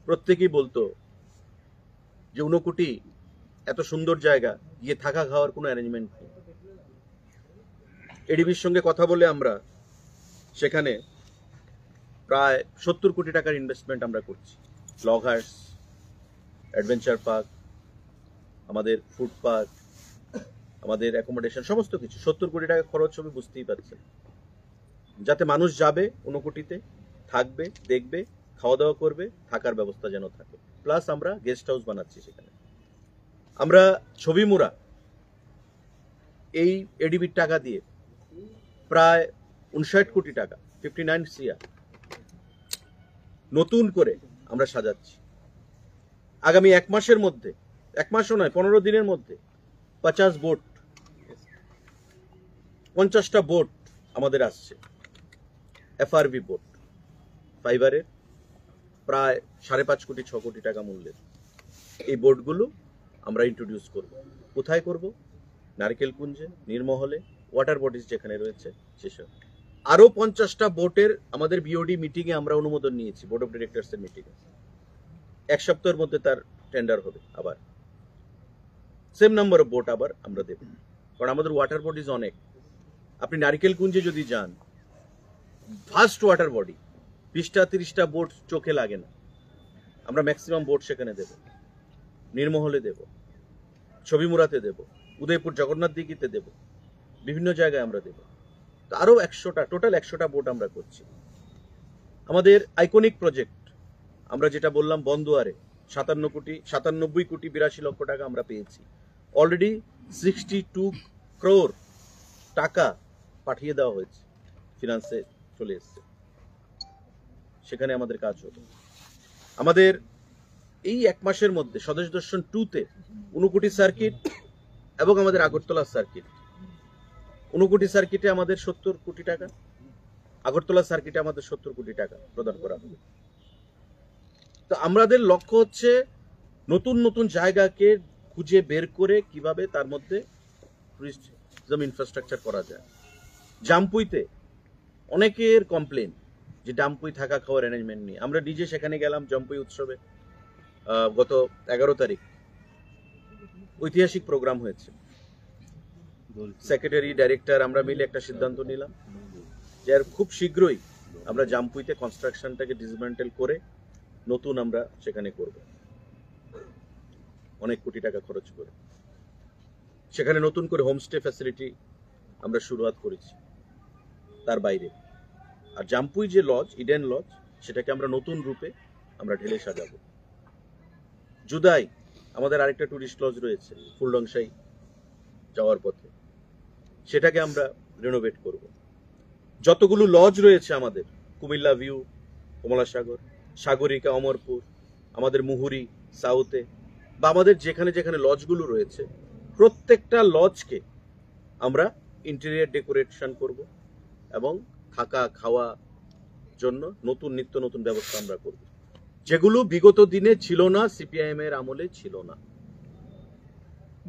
প্রত্যেকেই বলতো যে 59 এত সুন্দর জায়গা, গিয়ে থাকা খাওয়ার কোনো অ্যারেঞ্জমেন্ট নেই। এডিবির সঙ্গে কথা বলে আমরা সেখানে প্রায় 70 কোটি টাকার ইনভেস্টমেন্ট আমরা করছি। লগ হাউস, অ্যাডভেঞ্চার পার্ক, আমাদের ফুড পার্ক, আমাদের অ্যাকোমোডেশন, সমস্ত কিছু 70 কোটি টাকা খরচ হবে, বুঝতেই পারছেন। যাতে মানুষ যাবে 59 থাকবে, দেখবে, খাওয়া দাওয়া করবে, থাকার ব্যবস্থা যেন থাকে। প্লাস আমরা গেস্ট হাউস বানাচ্ছি সেখানে। আমরা ছবি মুড়া এই এডিবির টাকা দিয়ে প্রায় 59 কোটি টাকা, 59 CR নতুন করে আমরা সাজাচ্ছি। আগামী 1 মাসের মধ্যে, 1 মাসও নয় 15 দিনের মধ্যে 50 বোট, 50টা বোট আমাদের আসছে, FRV বোট, ফাইবারের, প্রায় 5.5 কোটি 6 কোটি টাকা মূল্যের। এই বোটগুলো আমরা ইন্ট্রোডিউস করব। কোথায় করব? নারকেলকুঞ্জে, নির্মহলে, ওয়াটার বডিজ যেখানে রয়েছে সেসব। আরো 50টা বোটের আমাদের বিওডি মিটিংয়ে আমরা অনুমোদন নিয়েছি, বোর্ড অফ ডিরেক্টরস এর মিটিংয়ে। 1 সপ্তাহের মধ্যে তার টেন্ডার হবে। আবার সেম নাম্বার অফ বোট আবার আমরা দেব, কারণ আমাদের ওয়াটার বডিজ অনেক। আপনি নারকেলকুঞ্জে যদি যান, ফার্স্ট ওয়াটার বডি, 20টা 30টা বোট চোখে লাগে না। আমরা ম্যাক্সিমাম বোট সেখানে দেব, নির্মহলে দেব, ছবিমুড়াতে দেব, উদয়পুর জগন্নাথ দিঘিতে দেব, বিভিন্ন জায়গায় আমরা দেব। তো আরো 100টা, টোটাল 100টা বোট আমরা করছি। আমাদের আইকনিক প্রজেক্ট আমরা যেটা বললাম বন্দোয়ারে 97 কোটি 82 লক্ষ টাকা আমরা পেয়েছি। অলরেডি 62 crore টাকা পাঠিয়ে দেওয়া হয়েছে, ফিনান্সে চলে এসছে, সেখানে আমাদের কাজ হবে। আমাদের এই 1 মাসের মধ্যে স্বদেশ দর্শন 2-তে 59 সার্কিট এবং আমাদের আগরতলা সার্কিট, 59 সার্কিটে আমাদের 70 কোটি টাকা, আগরতলা সার্কিটে আমাদের 70 কোটি টাকা প্রদান করা হবে। তো আমাদের লক্ষ্য হচ্ছে নতুন নতুন জায়গাকে খুঁজে বের করে কিভাবে তার মধ্যে টুরিজম ইনফ্রাস্ট্রাকচার করা যায়। জামপুইতে অনেকের কমপ্লেন যে জামপুই থাকা খাওয়ার অ্যারেঞ্জমেন্ট নেই। আমরা নিজে সেখানে গেলাম জামপুই উৎসবে, গত 11 তারিখ ঐতিহাসিক প্রোগ্রাম হয়েছে। সেক্রেটারি, ডাইরেক্টর আমরা মিলে একটা সিদ্ধান্ত নিলাম যে আর খুব শীঘ্রই আমরা জামপুইতে কনস্ট্রাকশনটাকে ডিসমেন্টেল করে নতুন আমরা সেখানে করব, অনেক কোটি টাকা খরচ করে। সেখানে নতুন করে হোমস্টে ফ্যাসিলিটি আমরা শুরুয়াত করেছি তার বাইরে। আর জামপুই যে লজ, ইডেন লজ, সেটাকে আমরা নতুন রূপে আমরা ঢেলে সাজাবো। জুদাই আমাদের আরেকটা টুরিস্ট লজ রয়েছে ফুলডংশাই যাওয়ার পথে, সেটাকে আমরা রেনোভেট করব। যতগুলো লজ রয়েছে আমাদের, কুমিল্লা ভিউ, কমলাসাগর, সাগরিকা, অমরপুর, আমাদের মুহুরি সাউথে বা আমাদের যেখানে যেখানে লজগুলো রয়েছে, প্রত্যেকটা লজকে আমরা ইন্টেরিয়ার ডেকোরেশন করব এবং থাকা খাওয়া জন্য নিত্য নতুন ব্যবস্থা আমরা করব, যেগুলো বিগত দিনে ছিল না, সিপিআইএম এর আমলে ছিল না।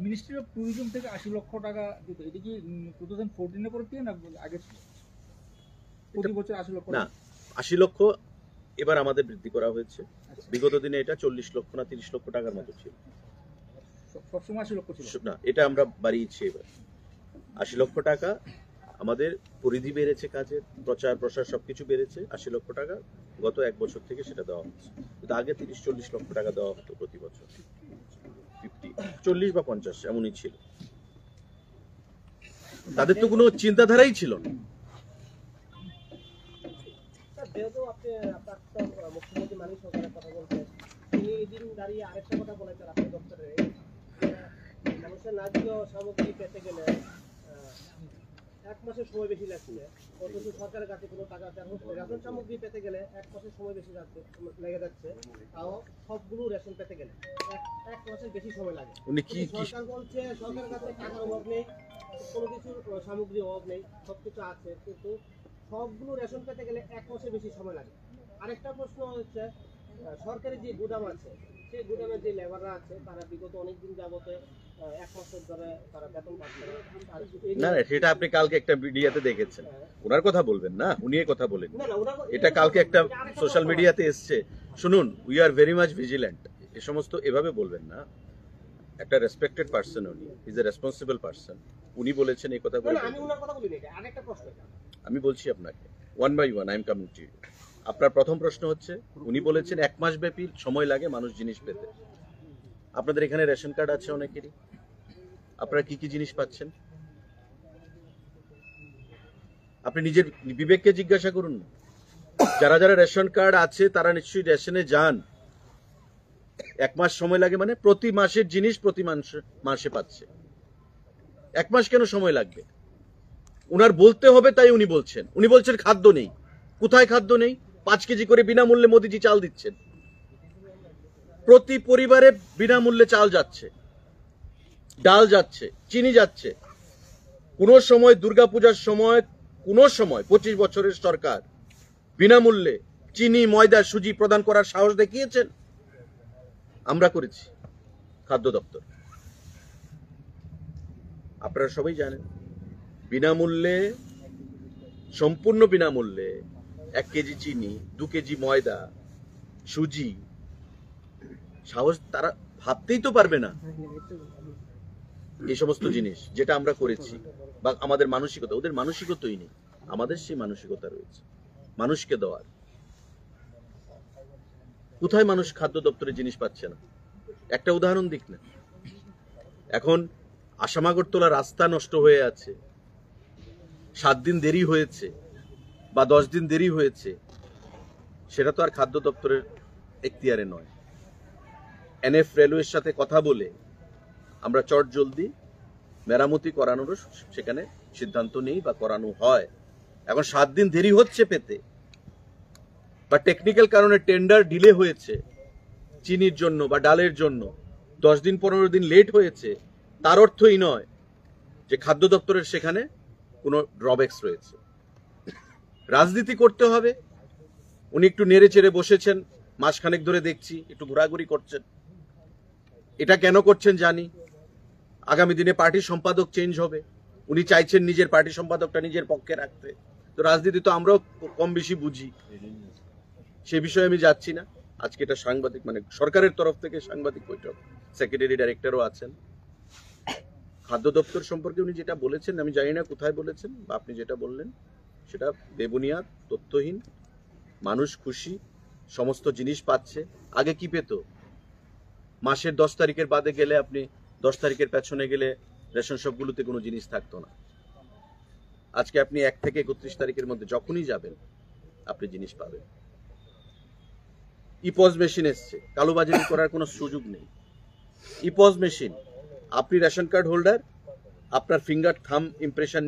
মিনিস্ট্রি অফ ট্যুরিজম থেকে 80 লক্ষ টাকা দিত, এটা কি 2014 পরে দিয়ে না আগে ছিল? প্রতি বছর 80 লক্ষ
না, 80 লক্ষ এবার আমাদের বৃদ্ধি করা হয়েছে। বিগত দিনে এটা 40 লক্ষ না 30 লক্ষ টাকার মতো ছিল।
সবসময় 80 লক্ষ ছিল
না, এটা আমরা বাড়িয়েছি এবার 80 লক্ষ টাকা। আমাদের পরিধি বেড়েছে, কাজের প্রচার প্রসার সবকিছু বেড়েছে। 80 লক্ষ টাকা গত এক বছর থেকে সেটা দেওয়া হচ্ছে, কিন্তু আগে 30-40 লক্ষ টাকা দেওয়া হতো প্রতি বছর। 40 বা 50 এমনই ছিল। তাদের তো কোনো চিন্তাধারাই ছিল না।
যেহেতু আপনি প্রাক্তন মুখ্যমন্ত্রী মানিক সরকারের কথা বলছেন, তিনি এদিন দাঁড়িয়ে আরেকটা কথা বলেছেন আপনার দপ্তরে, মানুষের ন্যায্য সামগ্রী পেতে গেলে 1 মাসের সময় বেশি লাগছে, অথচ সরকারের কাছে কোনো টাকা রেশন সামগ্রী পেতে গেলে 1 মাসের সময় বেশি লেগে যাচ্ছে, তাও সবগুলো রেশন পেতে গেলে 1 মাসের বেশি সময় লাগে। সরকার বলছে সরকারের কাছে টাকার অভাব নেই, কোনো কিছুর সামগ্রীর অভাব নেই, সবকিছু আছে, কিন্তু সবগুলো রেশন পেতে গেলে 1 মাসের বেশি সময় লাগে। আরেকটা প্রশ্ন হচ্ছে, সরকারি যে গুদাম আছে, সেই গুদামের যে লেবাররা আছে, তারা বিগত অনেকদিন যাবতে 1 মাসের ধরে তারা বেতন পাচ্ছে
না। সেটা আপনি কালকে একটা মিডিয়াতে দেখেছেন, ওনার কথা বলবেন না, উনি এই কথা বলেন। এটা কালকে একটা সোশ্যাল মিডিয়াতে এসছে। শুনুন, we are very much vigilant. এ সমস্ত এভাবে বলবেন না। একটা রেসপেক্টেড পার্সন, উনি ইজ এ রেসপন্সিবল পার্সন, উনি বলেছেন এই কথা বলে। আমি বলছি আপনাকে one by one, I am coming to you. আপনার প্রথম প্রশ্ন হচ্ছে, উনি বলেছেন 1 মাস ব্যাপী সময় লাগে মানুষ জিনিস পেতে। আপনাদের এখানে রেশন কার্ড আছে অনেকেরই, আপনারা কি কি জিনিস পাচ্ছেন? আপনি নিজের বিবেককে জিজ্ঞাসা করুন না। যারা যারা রেশন কার্ড আছে তারা নিশ্চয়ই রেশনে যান। 1 মাস সময় লাগে মানে প্রতি মাসের জিনিস প্রতি মাসে পাচ্ছে। 1 মাস কেন সময় লাগবে? উনার বলতে হবে, তাই উনি বলছেন। উনি বলছেন খাদ্য নেই। কোথায় খাদ্য নেই? 5 কেজি করে বিনামূল্যে মোদিজি চাল দিচ্ছেন। প্রতি পরিবারে বিনামূল্যে চাল যাচ্ছে, ডাল যাচ্ছে, চিনি যাচ্ছে। কোন সময় দুর্গাপূজার সময়, কোন সময় 25 বছরের সরকার বিনামূল্যে চিনি, ময়দা, সুজি প্রদান করার সাহস দেখিয়েছেন? আমরা করেছি, খাদ্য দপ্তর। আপনারা সবাই জানেন, বিনামূল্যে, সম্পূর্ণ বিনামূল্যে 1 কেজি চিনি, 2 কেজি ময়দা, সুজি, সাহস তারা ভাবতেই তো পারবে না। এই সমস্ত জিনিস যেটা আমরা করেছি, বা আমাদের মানসিকতা, ওদের মানসিকতাই নেই, আমাদের সেই মানসিকতা রয়েছে মানুষকে দেওয়ার। কোথায় মানুষ খাদ্য দপ্তরের জিনিস পাচ্ছে না? একটা উদাহরণ দিক না। এখন আসামাগরতলা রাস্তা নষ্ট হয়ে আছে, 7 দিন দেরি হয়েছে বা 10 দিন দেরি হয়েছে, সেটা তো আর খাদ্য দপ্তরের এখতিয়ারে নয়। এনএফ রেলওয়ের সাথে কথা বলে আমরা চট জলদি মেরামতি করানোর সেখানে সিদ্ধান্ত নেই বা করানো হয়। এখন 7 দিন দেরি হচ্ছে পেতে, বা টেকনিক্যাল কারণে টেন্ডার ডিলে হয়েছে চিনির জন্য বা ডালের জন্য, 10 দিন 15 দিন লেট হয়েছে, তার অর্থ এই নয় যে খাদ্য দপ্তরের সেখানে কোনো ড্রব্যাকস রয়েছে। রাজনীতি করতে হবে। উনি একটু নেড়ে চেড়ে বসেছেন, মাসখানেক ধরে দেখছি একটু ঘোরাঘুরি করছেন। এটা কেন করছেন জানি। আগামী দিনে পার্টির সম্পাদক চেঞ্জ হবে, উনি চাইছেন নিজের পার্টি সম্পাদকটা নিজের পক্ষে রাখতে। তো রাজনীতি তো আমরাও কম বেশি বুঝি, সে বিষয়ে আমি যাচ্ছি না। আজকে এটা সাংবাদিক, মানে সরকারের তরফ থেকে সাংবাদিক বৈঠক, সেক্রেটারি ডাইরেক্টরও আছেন। খাদ্য দপ্তর সম্পর্কে উনি যেটা বলেছেন, আমি জানি না কোথায় বলেছেন, বা আপনি যেটা বললেন সেটা বেবুনিয়াদ, তথ্যহীন। মানুষ খুশি, সমস্ত জিনিস পাচ্ছে। আগে কি পেত? মাসের 10 তারিখের বাদে গেলে, আপনি 10 তারিখের পেছনে গেলে রেশন শপগুলোতে কোনো জিনিস থাকতো না। আজকে আপনি 1 থেকে 31 তারিখের মধ্যে যখনই যাবেন আপনি জিনিস পাবেন। ইপজ মেশিন এসছে, কালোবাজারি করার কোনো সুযোগ নেই। ইপজ মেশিন, আপনি রেশন কার্ড হোল্ডার, আপনার ফিঙ্গার থাম্ব ইমপ্রেশন